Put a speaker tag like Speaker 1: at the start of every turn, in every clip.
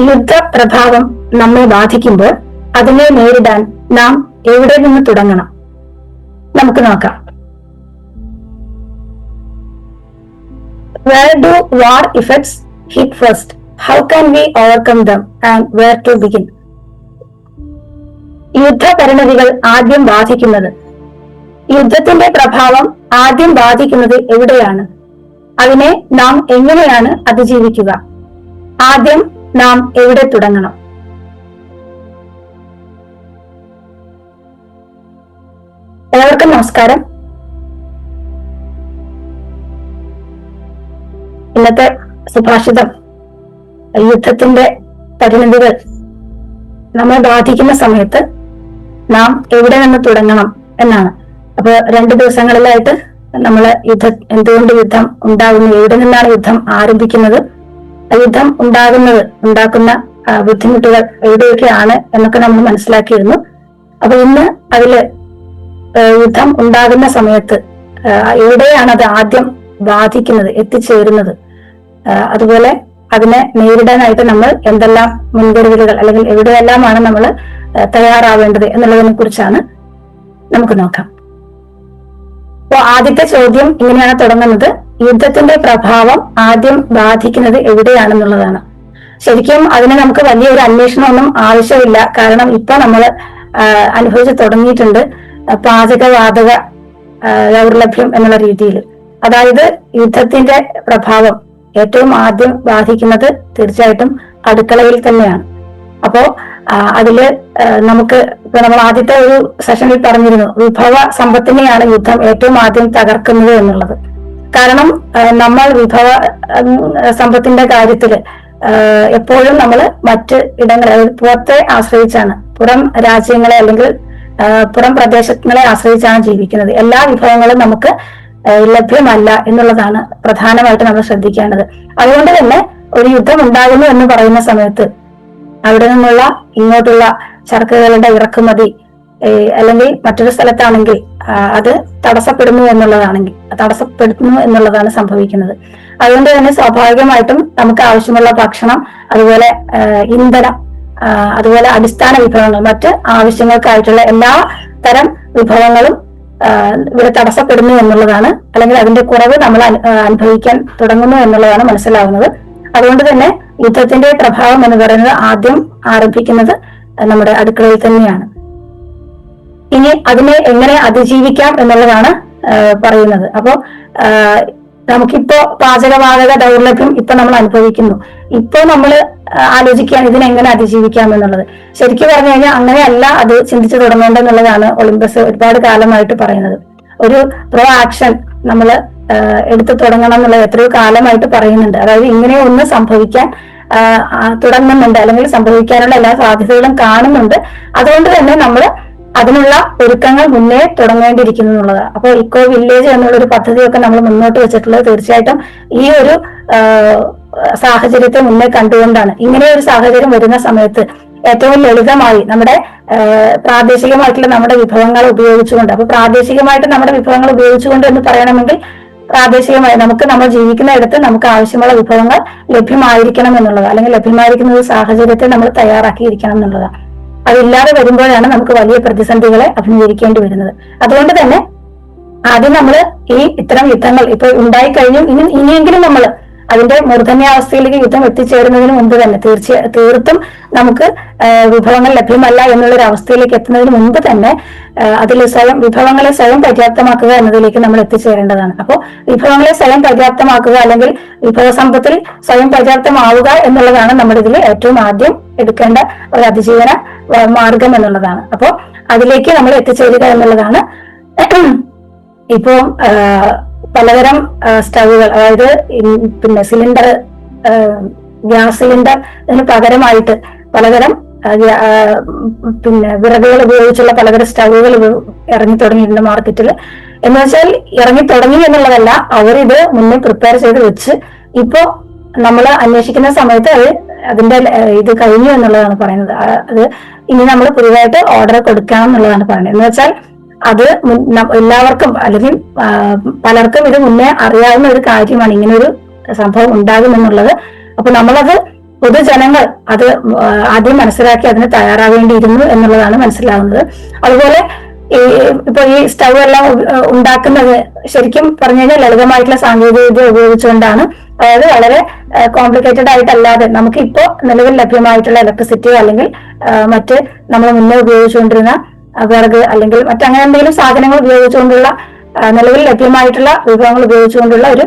Speaker 1: യുദ്ധപ്രഭാവം നമ്മെ ബാധിക്കുമ്പോൾ അതിനെ നേരിടാൻ നാം എവിടെ നിന്ന് തുടങ്ങണം? നമുക്ക് നോക്കാം. Where do war effects hit first? How can we overcome them and where to begin? യുദ്ധപരിണതികൾ ആദ്യം ബാധിക്കുന്നത്, യുദ്ധത്തിന്റെ പ്രഭാവം ആദ്യം ബാധിക്കുന്നത് എവിടെയാണ്? അതിനെ നാം എങ്ങനെയാണ് അതിജീവിക്കുക? ആദ്യം നാം എവിടെ തുടങ്ങണം? എല്ലാവർക്കും നമസ്കാരം. ഇന്നത്തെ സുഭാഷിതം യുദ്ധത്തിന്റെ പരിണതികൾ നമ്മെ ബാധിക്കുന്ന സമയത്ത് നാം എവിടെ നിന്ന് തുടങ്ങണം എന്നാണ്. അപ്പൊ 2 ദിവസങ്ങളിലായിട്ട് നമ്മൾ എന്തുകൊണ്ട് യുദ്ധം ഉണ്ടാകുന്നു, എവിടെ നിന്നാണ് യുദ്ധം ആരംഭിക്കുന്നത്, യുദ്ധം ഉണ്ടാക്കുന്ന ബുദ്ധിമുട്ടുകൾ എവിടെയൊക്കെയാണ് എന്നൊക്കെ നമ്മൾ മനസ്സിലാക്കിയിരുന്നു. അപ്പൊ ഇന്ന് അതില് യുദ്ധം ഉണ്ടാകുന്ന സമയത്ത് എവിടെയാണ് അത് ആദ്യം ബാധിക്കുന്നത്, എത്തിച്ചേരുന്നത്, അതുപോലെ അതിനെ നേരിടാനായിട്ട് നമ്മൾ എന്തെല്ലാം മുൻകരുതലുകൾ അല്ലെങ്കിൽ എവിടെയെല്ലാമാണ് നമ്മൾ തയ്യാറാവേണ്ടത് എന്നുള്ളതിനെ കുറിച്ചാണ് നമുക്ക് നോക്കാം. അപ്പൊ ആദ്യത്തെ ചോദ്യം ഇങ്ങനെയാണ് തുടങ്ങുന്നത്: യുദ്ധത്തിന്റെ പ്രഭാവം ആദ്യം ബാധിക്കുന്നത് എവിടെയാണെന്നുള്ളതാണ്. ശരിക്കും അതിന് നമുക്ക് വലിയൊരു അന്വേഷണമൊന്നും ആവശ്യമില്ല. കാരണം ഇപ്പൊ നമ്മൾ അനുഭവിച്ചു തുടങ്ങിയിട്ടുണ്ട് പാചകവാതക ദൗർലഭ്യം എന്നുള്ള രീതിയിൽ. അതായത് യുദ്ധത്തിന്റെ പ്രഭാവം ഏറ്റവും ആദ്യം ബാധിക്കുന്നത് തീർച്ചയായിട്ടും അടുക്കളയിൽ തന്നെയാണ്. അപ്പോ അതില് നമുക്ക് ഇപ്പൊ നമ്മൾ ആദ്യത്തെ ഒരു സെഷനിൽ പറഞ്ഞിരുന്നു, വിഭവ സമ്പത്തിനെയാണ് യുദ്ധം ഏറ്റവും ആദ്യം തകർക്കുന്നത് എന്നുള്ളത്. കാരണം നമ്മൾ വിഭവ സമ്പത്തിന്റെ കാര്യത്തില് എപ്പോഴും നമ്മൾ മറ്റ് ഇടങ്ങളെ, പുറത്തെ ആശ്രയിച്ചാണ്, പുറം രാജ്യങ്ങളെ അല്ലെങ്കിൽ പുറം പ്രദേശങ്ങളെ ആശ്രയിച്ചാണ് ജീവിക്കുന്നത്. എല്ലാ വിഭവങ്ങളും നമുക്ക് ലഭ്യമല്ല എന്നുള്ളതാണ് പ്രധാനമായിട്ട് നമ്മൾ ശ്രദ്ധിക്കേണ്ടത്. അതുകൊണ്ട് തന്നെ ഒരു യുദ്ധം ഉണ്ടാകുന്നു എന്ന് പറയുന്ന സമയത്ത് അവിടെ നിന്നുള്ള ഇങ്ങോട്ടുള്ള ചരക്കുകളുടെ ഇറക്കുമതി അല്ലെങ്കിൽ മറ്റൊരു സ്ഥലത്താണെങ്കിൽ അത് തടസ്സപ്പെടുന്നു എന്നുള്ളതാണ് സംഭവിക്കുന്നത്. അതുകൊണ്ട് തന്നെ സ്വാഭാവികമായിട്ടും നമുക്ക് ആവശ്യമുള്ള ഭക്ഷണം, അതുപോലെ ഇന്ധനം, അതുപോലെ അടിസ്ഥാന വിഭവങ്ങൾ, മറ്റ് ആവശ്യങ്ങൾക്കായിട്ടുള്ള എല്ലാ തരം വിഭവങ്ങളും ഇവിടെ തടസ്സപ്പെടുന്നു എന്നുള്ളതാണ്, അല്ലെങ്കിൽ അതിന്റെ കുറവ് നമ്മൾ അനുഭവിക്കാൻ തുടങ്ങുന്നു എന്നുള്ളതാണ് മനസ്സിലാവുന്നത്. അതുകൊണ്ട് തന്നെ യുദ്ധത്തിന്റെ പ്രഭാവം എന്ന് പറയുന്നത് ആദ്യം ആരംഭിക്കുന്നത് നമ്മുടെ അടുക്കളയിൽ തന്നെയാണ്. ഇനി അതിനെ എങ്ങനെ അതിജീവിക്കാം എന്നുള്ളതാണ് പറയുന്നത്. അപ്പോ നമുക്കിപ്പോ പാചകവാതക ദൗർലഭ്യം ഇപ്പൊ നമ്മൾ അനുഭവിക്കുന്നു. ഇപ്പൊ നമ്മൾ ആലോചിക്കുകയാണ് ഇതിനെങ്ങനെ അതിജീവിക്കാം എന്നുള്ളത്. ശരിക്കും പറഞ്ഞു കഴിഞ്ഞാൽ അങ്ങനെയല്ല അത് ചിന്തിച്ചു തുടങ്ങേണ്ടെന്നുള്ളതാണ് ഒളിമ്പസ് ഒരുപാട് കാലമായിട്ട് പറയുന്നത്. ഒരു പ്രോ ആക്ഷൻ നമ്മൾ എടുത്തു തുടങ്ങണം എന്നുള്ളത് എത്രയോ കാലമായിട്ട് പറയുന്നുണ്ട്. അതായത് ഇങ്ങനെ ഒന്ന് സംഭവിക്കാൻ തുടങ്ങുന്നുണ്ട്, അല്ലെങ്കിൽ സംഭവിക്കാനുള്ള എല്ലാ സാധ്യതകളും കാണുന്നുണ്ട്. അതുകൊണ്ട് തന്നെ നമ്മൾ അതിനുള്ള ഒരുക്കങ്ങൾ മുന്നേ തുടങ്ങേണ്ടിയിരിക്കുന്നു എന്നുള്ളതാണ്. അപ്പൊ ഇക്കോ വില്ലേജ് എന്നുള്ളൊരു പദ്ധതിയൊക്കെ നമ്മൾ മുന്നോട്ട് വെച്ചിട്ടുള്ളത് തീർച്ചയായിട്ടും ഈ ഒരു സാഹചര്യത്തെ മുന്നേ കണ്ടുകൊണ്ടാണ്. ഇങ്ങനെ ഒരു സാഹചര്യം വരുന്ന സമയത്ത് ഏറ്റവും ലളിതമായി നമ്മുടെ പ്രാദേശികമായിട്ടുള്ള നമ്മുടെ വിഭവങ്ങൾ ഉപയോഗിച്ചുകൊണ്ട്, അപ്പൊ പ്രാദേശികമായിട്ട് നമ്മുടെ വിഭവങ്ങൾ ഉപയോഗിച്ചുകൊണ്ട് എന്ന് പറയണമെങ്കിൽ പ്രാദേശികമായി നമ്മൾ ജീവിക്കുന്ന ഇടത്ത് നമുക്ക് ആവശ്യമുള്ള വിഭവങ്ങൾ ലഭ്യമായിരിക്കണം എന്നുള്ളത്, അല്ലെങ്കിൽ ലഭ്യമായിരിക്കുന്ന ഒരു സാഹചര്യത്തെ നമ്മൾ തയ്യാറാക്കിയിരിക്കണം എന്നുള്ളതാണ്. അതില്ലാതെ വരുമ്പോഴാണ് നമുക്ക് വലിയ പ്രതിസന്ധികളെ അഭിമുഖീകരിക്കേണ്ടി വരുന്നത്. അതുകൊണ്ട് തന്നെ ആദ്യം നമ്മൾ ഇത്തരം യുദ്ധങ്ങൾ ഇപ്പൊ ഉണ്ടായിക്കഴിഞ്ഞും ഇനിയെങ്കിലും നമ്മൾ അതിന്റെ മൂർധന്യാവസ്ഥയിലേക്ക് യുദ്ധം എത്തിച്ചേരുന്നതിന് മുമ്പ് തന്നെ തീർത്തും നമുക്ക് വിഭവങ്ങൾ ലഭ്യമല്ല എന്നുള്ളൊരു അവസ്ഥയിലേക്ക് എത്തുന്നതിന് മുമ്പ് തന്നെ വിഭവങ്ങളെ സ്വയം പര്യാപ്തമാക്കുക എന്നതിലേക്ക് നമ്മൾ എത്തിച്ചേരേണ്ടതാണ്. അപ്പോൾ വിഭവങ്ങളെ സ്വയം പര്യാപ്തമാക്കുക, അല്ലെങ്കിൽ വിഭവ സമ്പത്തിൽ സ്വയം പര്യാപ്തമാവുക എന്നുള്ളതാണ് നമ്മുടെ ഇതിൽ ഏറ്റവും ആദ്യം എടുക്കേണ്ട ഒരു അതിജീവന മാർഗം എന്നുള്ളതാണ്. അപ്പോൾ അതിലേക്ക് നമ്മൾ എത്തിച്ചേരുക എന്നുള്ളതാണ്. ഇപ്പോ പലതരം സ്റ്റൗകൾ, അതായത് പിന്നെ സിലിണ്ടർ, ഗ്യാസ് സിലിണ്ടർ, ഇതിന് പകരമായിട്ട് പലതരം പിന്നെ വിറകുകൾ ഉപയോഗിച്ചുള്ള പലതരം സ്റ്റൗകൾ ഇറങ്ങി തുടങ്ങിയിട്ടുണ്ട് മാർക്കറ്റിൽ. എന്ന് വെച്ചാൽ ഇറങ്ങി തുടങ്ങി എന്നുള്ളതല്ല, അവരിത് മുന്നേ പ്രിപ്പയർ ചെയ്ത് വെച്ച് ഇപ്പോ നമ്മൾ അന്വേഷിക്കുന്ന സമയത്ത് അതിന്റെ ഇത് കഴിഞ്ഞു എന്നുള്ളതാണ് പറയുന്നത്. അത് ഇനി നമ്മൾ പുതിയതായിട്ട് ഓർഡർ കൊടുക്കണം എന്നുള്ളതാണ് പറയുന്നത്. എന്ന് വെച്ചാൽ അത് എല്ലാവർക്കും അല്ലെങ്കിൽ പലർക്കും ഇത് മുന്നേ അറിയാവുന്ന ഒരു കാര്യമാണ്, ഇങ്ങനൊരു സംഭവം ഉണ്ടാകുമെന്നുള്ളത്. അപ്പൊ നമ്മളത് പൊതുജനങ്ങൾ അത് ആദ്യം മനസ്സിലാക്കി അതിന് തയ്യാറാവേണ്ടിയിരുന്നു എന്നുള്ളതാണ് മനസ്സിലാവുന്നത്. അതുപോലെ ഇപ്പൊ ഈ സ്റ്റൗ എല്ലാം ഉണ്ടാക്കുന്നത് ശരിക്കും പറഞ്ഞു കഴിഞ്ഞാൽ ലളിതമായിട്ടുള്ള സാങ്കേതിക വിദ്യ ഉപയോഗിച്ചുകൊണ്ടാണ്. അതായത് വളരെ കോംപ്ലിക്കേറ്റഡ് ആയിട്ടല്ലാതെ നമുക്ക് ഇപ്പോ നിലവിൽ ലഭ്യമായിട്ടുള്ള ഇലക്ട്രിസിറ്റിയോ അല്ലെങ്കിൽ മറ്റ് നമ്മൾ മുന്നേ ഉപയോഗിച്ചുകൊണ്ടിരുന്ന വിറക് അല്ലെങ്കിൽ മറ്റങ്ങനെ എന്തെങ്കിലും സാധനങ്ങൾ ഉപയോഗിച്ചുകൊണ്ടുള്ള നിലവിൽ ലഭ്യമായിട്ടുള്ള വിഭവങ്ങൾ ഉപയോഗിച്ചുകൊണ്ടുള്ള ഒരു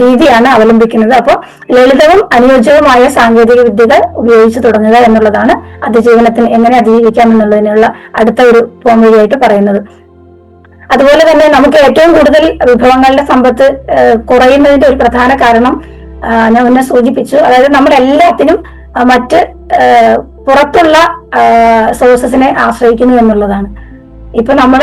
Speaker 1: രീതിയാണ് അവലംബിക്കുന്നത്. അപ്പോൾ ലളിതവും അനുയോജ്യവുമായ സാങ്കേതിക വിദ്യകൾ ഉപയോഗിച്ച് തുടങ്ങുക എന്നുള്ളതാണ് അതിജീവനത്തിന് എങ്ങനെ അതിജീവിക്കാം എന്നുള്ളതിനുള്ള അടുത്ത ഒരു പോംവഴിയായിട്ട് പറയുന്നത്. അതുപോലെ തന്നെ നമുക്ക് ഏറ്റവും കൂടുതൽ വിഭവങ്ങളുടെ സമ്പത്ത് കുറയുന്നതിന്റെ ഒരു പ്രധാന കാരണം ഞാൻ മുന്നേ സൂചിപ്പിച്ചു. അതായത് നമ്മളെല്ലാത്തിനും മറ്റ് പുറത്തുള്ള സോഴ്സസിനെ ആശ്രയിക്കുന്നു എന്നുള്ളതാണ്. ഇപ്പൊ നമ്മൾ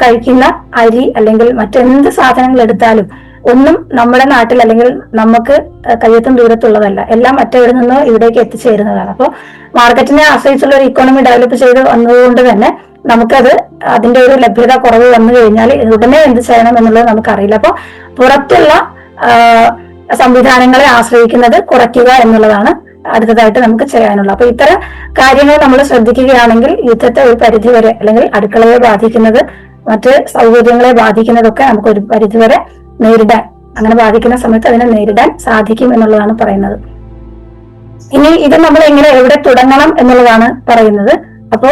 Speaker 1: കഴിക്കുന്ന അരി അല്ലെങ്കിൽ മറ്റെന്ത് സാധനങ്ങൾ എടുത്താലും ഒന്നും നമ്മുടെ നാട്ടിൽ അല്ലെങ്കിൽ നമുക്ക് കയ്യെത്തും ദൂരത്തുള്ളതല്ല. എല്ലാം മറ്റെവിടെ നിന്നോ ഇവിടേക്ക് എത്തിച്ചേരുന്നതാണ്. അപ്പോൾ മാർക്കറ്റിനെ ആശ്രയിച്ചുള്ള ഒരു ഇക്കോണമി ഡെവലപ്പ് ചെയ്ത് വന്നതുകൊണ്ട് തന്നെ നമുക്കത് അതിന്റെ ഒരു ലഭ്യത കുറവ് വന്നു കഴിഞ്ഞാൽ ഉടനെ എന്ത് ചെയ്യണം എന്നുള്ളത് നമുക്കറിയില്ല. അപ്പൊ പുറത്തുള്ള സംവിധാനങ്ങളെ ആശ്രയിക്കുന്നത് കുറയ്ക്കുക എന്നുള്ളതാണ് അടുത്തതായിട്ട് നമുക്ക് ചെയ്യാനുള്ളത്. അപ്പൊ ഇത്തരം കാര്യങ്ങൾ നമ്മൾ ശ്രദ്ധിക്കുകയാണെങ്കിൽ യുദ്ധത്തെ ഒരു പരിധിവരെ അല്ലെങ്കിൽ അടുക്കളയെ ബാധിക്കുന്നത് മറ്റ് സൗകര്യങ്ങളെ ബാധിക്കുന്നതൊക്കെ നമുക്ക് ഒരു പരിധിവരെ നേരിടാൻ, അങ്ങനെ ബാധിക്കുന്ന സമയത്ത് അതിനെ നേരിടാൻ സാധിക്കും എന്നുള്ളതാണ് പറയുന്നത്. ഇനി ഇത് നമ്മൾ എങ്ങനെ എവിടെ തുടങ്ങണം എന്നുള്ളതാണ് പറയുന്നത്. അപ്പോ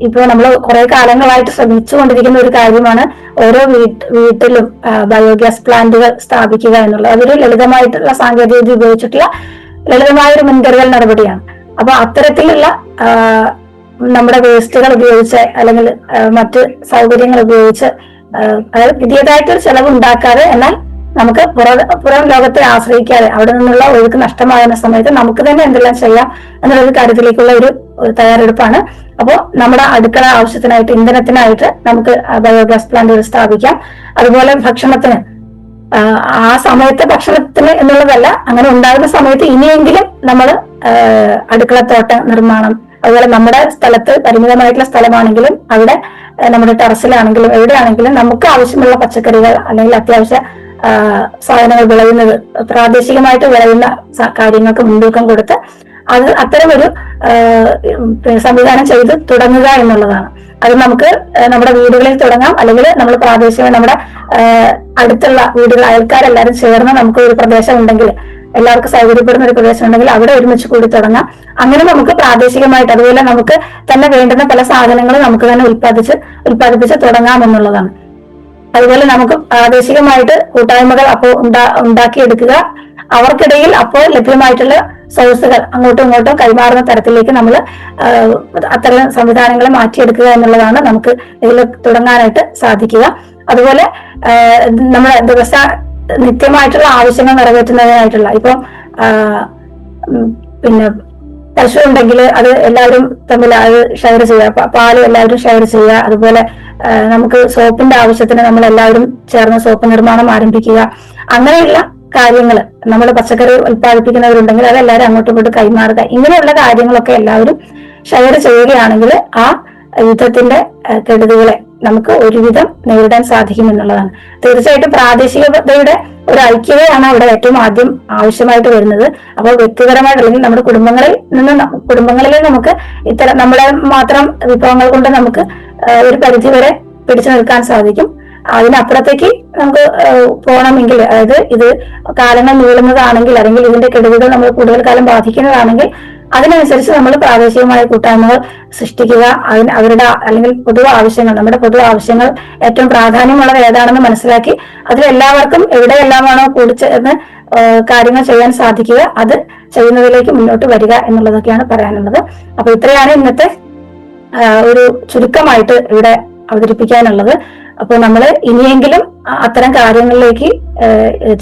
Speaker 1: ഇപ്പൊ നമ്മൾ കുറെ കാലങ്ങളായിട്ട് ശ്രമിച്ചുകൊണ്ടിരിക്കുന്ന ഒരു കാര്യമാണ് ഓരോ വീട്ടിലും ബയോഗ്യാസ് പ്ലാന്റുകൾ സ്ഥാപിക്കുക എന്നുള്ളത്. അതൊരു ലളിതമായിട്ടുള്ള സാങ്കേതികവിദ്യ ഉപയോഗിച്ചിട്ടുള്ള ലളിതമായ ഒരു മുൻകരുതൽ നടപടിയാണ്. അപ്പൊ അത്തരത്തിലുള്ള നമ്മുടെ വേസ്റ്റുകൾ ഉപയോഗിച്ച് അല്ലെങ്കിൽ മറ്റ് സൗകര്യങ്ങൾ ഉപയോഗിച്ച് അതായത് പുതിയതായിട്ടൊരു ചെലവ് ഉണ്ടാക്കാതെ എന്നാൽ നമുക്ക് പുറം ലോകത്തെ ആശ്രയിക്കാതെ അവിടെ നിന്നുള്ള ഒഴുക്ക് നഷ്ടമാകുന്ന സമയത്ത് നമുക്ക് തന്നെ എന്തെല്ലാം ചെയ്യാം എന്നുള്ളൊരു കാര്യത്തിലേക്കുള്ള ഒരു തയ്യാറെടുപ്പാണ്. അപ്പോൾ നമ്മുടെ അടുക്കള ആവശ്യത്തിനായിട്ട് ഇന്ധനത്തിനായിട്ട് നമുക്ക് ബയോഗ്യാസ് പ്ലാന്റുകൾ സ്ഥാപിക്കാം. അതുപോലെ ഭക്ഷണത്തിന് ആ സമയത്തെ ഭക്ഷണത്തിന് എന്നുള്ളതല്ല, അങ്ങനെ ഉണ്ടാകുന്ന സമയത്ത് ഇനിയെങ്കിലും നമ്മൾ അടുക്കളത്തോട്ട നിർമ്മാണം, അതുപോലെ നമ്മുടെ സ്ഥലത്ത് പരിമിതമായിട്ടുള്ള സ്ഥലമാണെങ്കിലും അവിടെ നമ്മുടെ ടെറസിലാണെങ്കിലും എവിടെയാണെങ്കിലും നമുക്ക് ആവശ്യമുള്ള പച്ചക്കറികൾ അല്ലെങ്കിൽ അത്യാവശ്യ സാധനങ്ങൾ വിളയുന്നത് പ്രാദേശികമായിട്ട് വിളയുന്ന കാര്യങ്ങൾക്ക് മുൻതൂക്കം കൊടുത്ത് അത് അത്തരമൊരു സംവിധാനം ചെയ്ത് തുടങ്ങുക എന്നുള്ളതാണ്. അത് നമുക്ക് നമ്മുടെ വീടുകളിൽ തുടങ്ങാം, അല്ലെങ്കിൽ നമ്മൾ പ്രാദേശികമായി നമ്മുടെ അടുത്തുള്ള വീടുകൾ അയൽക്കാരെല്ലാവരും ചേർന്ന് നമുക്ക് ഒരു പ്രദേശം ഉണ്ടെങ്കിൽ, എല്ലാവർക്കും സൗകര്യപ്പെടുന്ന ഒരു പ്രദേശം ഉണ്ടെങ്കിൽ അവിടെ ഒരുമിച്ച് കൂടി തുടങ്ങാം. അങ്ങനെ നമുക്ക് പ്രാദേശികമായിട്ട് അതുപോലെ നമുക്ക് തന്നെ വേണ്ടുന്ന പല സാധനങ്ങളും നമുക്ക് തന്നെ ഉൽപ്പാദിപ്പിച്ച് തുടങ്ങാം എന്നുള്ളതാണ്. അതുപോലെ നമുക്ക് പ്രാദേശികമായിട്ട് കൂട്ടായ്മകൾ അപ്പോൾ ഉണ്ടാക്കിയെടുക്കുക. അവർക്കിടയിൽ അപ്പോൾ ലഭ്യമായിട്ടുള്ള സോഴ്സുകൾ അങ്ങോട്ടും ഇങ്ങോട്ടും കൈമാറുന്ന തരത്തിലേക്ക് നമ്മൾ അത്തരം സംവിധാനങ്ങളെ മാറ്റിയെടുക്കുക എന്നുള്ളതാണ് നമുക്ക് ഇതിൽ തുടങ്ങാനായിട്ട് സാധിക്കുക. അതുപോലെ നമ്മുടെ നിത്യമായിട്ടുള്ള ആവശ്യങ്ങൾ നിറവേറ്റുന്നതിനായിട്ടുള്ള ഇപ്പം പിന്നെ പശു ഉണ്ടെങ്കിൽ അത് എല്ലാവരും തമ്മിൽ അത് ഷെയർ ചെയ്യുക, പാല് എല്ലാവരും ഷെയർ ചെയ്യുക. അതുപോലെ നമുക്ക് സോപ്പിന്റെ ആവശ്യത്തിന് നമ്മൾ എല്ലാവരും ചേർന്ന് സോപ്പ് നിർമ്മാണം ആരംഭിക്കുക. അങ്ങനെയുള്ള കാര്യങ്ങൾ, നമ്മൾ പച്ചക്കറി ഉൽപ്പാദിപ്പിക്കുന്നവരുണ്ടെങ്കിൽ അതെല്ലാവരും അങ്ങോട്ടും ഇങ്ങോട്ടും കൈമാറുക. ഇങ്ങനെയുള്ള കാര്യങ്ങളൊക്കെ എല്ലാവരും ഷെയർ ചെയ്യുകയാണെങ്കിൽ ആ യുദ്ധത്തിന്റെ കെടുതികളെ നമുക്ക് ഒരുവിധം നേരിടാൻ സാധിക്കും എന്നുള്ളതാണ്. തീർച്ചയായിട്ടും പ്രാദേശികതയുടെ ഒരു ഐക്യതയാണ് അവിടെ ഏറ്റവും ആദ്യം ആവശ്യമായിട്ട് വരുന്നത്. അപ്പോൾ വ്യക്തിപരമായിട്ട് അല്ലെങ്കിൽ നമ്മുടെ കുടുംബങ്ങളിൽ നമുക്ക് ഇത്തരം നമ്മുടെ മാത്രം വിഭവങ്ങൾ കൊണ്ട് നമുക്ക് ഒരു പരിധിവരെ പിടിച്ചു നിൽക്കാൻ സാധിക്കും. അതിനപ്പുറത്തേക്ക് നമുക്ക് പോകണമെങ്കിൽ, അതായത് ഇത് കാലങ്ങൾ നീളുന്നതാണെങ്കിൽ അല്ലെങ്കിൽ ഇതിന്റെ കെടുതികൾ നമ്മൾ കൂടുതൽ കാലം ബാധിക്കുന്നതാണെങ്കിൽ അതിനനുസരിച്ച് നമ്മൾ പ്രാദേശികമായ കൂട്ടായ്മകൾ സൃഷ്ടിക്കുക. അവരുടെ അല്ലെങ്കിൽ നമ്മുടെ പൊതു ആവശ്യങ്ങൾ ഏറ്റവും പ്രാധാന്യമുള്ളത് ഏതാണെന്ന് മനസ്സിലാക്കി അതിലെല്ലാവർക്കും എവിടെയെല്ലാമാണോ കൂടിച്ചേർന്ന് കാര്യങ്ങൾ ചെയ്യാൻ സാധിക്കുക അത് ചെയ്യുന്നതിലേക്ക് മുന്നോട്ട് വരിക എന്നുള്ളതൊക്കെയാണ് പറയാനുള്ളത്. അപ്പൊ ഇത്രയാണ് ഇന്നത്തെ ഒരു ചുരുക്കമായിട്ട് ഇവിടെ അവതരിപ്പിക്കാനുള്ളത്. അപ്പോൾ നമ്മൾ ഇനിയെങ്കിലും അത്തരം കാര്യങ്ങളിലേക്ക്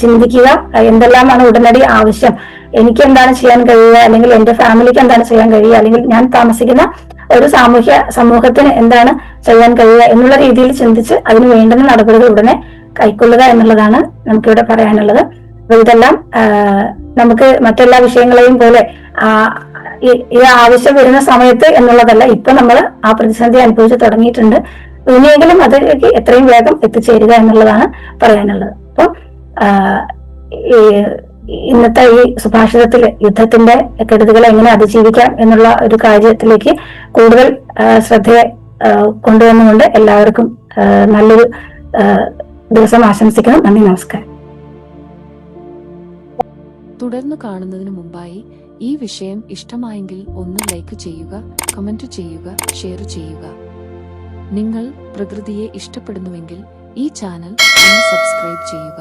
Speaker 1: ചിന്തിക്കുക. എന്തെല്ലാമാണ് ഉടനടി ആവശ്യം, എനിക്ക് എന്താണ് ചെയ്യാൻ കഴിയുക, അല്ലെങ്കിൽ എന്റെ ഫാമിലിക്ക് എന്താണ് ചെയ്യാൻ കഴിയുക, അല്ലെങ്കിൽ ഞാൻ താമസിക്കുന്ന ഒരു സമൂഹത്തിന് എന്താണ് ചെയ്യാൻ കഴിയുക എന്നുള്ള രീതിയിൽ ചിന്തിച്ച് അതിന് വേണ്ടുന്ന നടപടികൾ ഉടനെ കൈക്കൊള്ളുക എന്നുള്ളതാണ് നമുക്കിവിടെ പറയാനുള്ളത്. അപ്പൊ ഇതെല്ലാം നമുക്ക് മറ്റെല്ലാ വിഷയങ്ങളെയും പോലെ ഈ ആവശ്യം വരുന്ന സമയത്ത് എന്നുള്ളതല്ല, ഇപ്പൊ നമ്മൾ ആ പ്രതിസന്ധി അനുഭവിച്ച് തുടങ്ങിയിട്ടുണ്ട്. ഇനിയെങ്കിലും അതിലേക്ക് എത്രയും വേഗം എത്തിച്ചേരുക എന്നുള്ളതാണ് പറയാനുള്ളത്. അപ്പം ഇന്നത്തെ ഈ സുഭാഷിതത്തിൽ യുദ്ധത്തിന്റെ കെടുതികളെ എങ്ങനെ അതിജീവിക്കാം എന്നുള്ള ഒരു കാര്യത്തിലേക്ക് കൂടുതൽ ശ്രദ്ധയെ കൊണ്ടുവന്നുകൊണ്ട് എല്ലാവർക്കും നല്ലൊരു ദിവസം ആശംസിക്കണം. നന്ദി, നമസ്കാരം.
Speaker 2: തുടർന്ന് കാണുന്നതിന് മുമ്പായി ഈ വിഷയം ഇഷ്ടമായെങ്കിൽ ഒന്ന് ലൈക്ക് ചെയ്യുക, കമന്റ് ചെയ്യുക, ഷെയർ ചെയ്യുക. നിങ്ങൾ പ്രകൃതിയെ ഇഷ്ടപ്പെടുന്നുവെങ്കിൽ ഈ ചാനൽ ഒന്ന് സബ്സ്ക്രൈബ് ചെയ്യുക.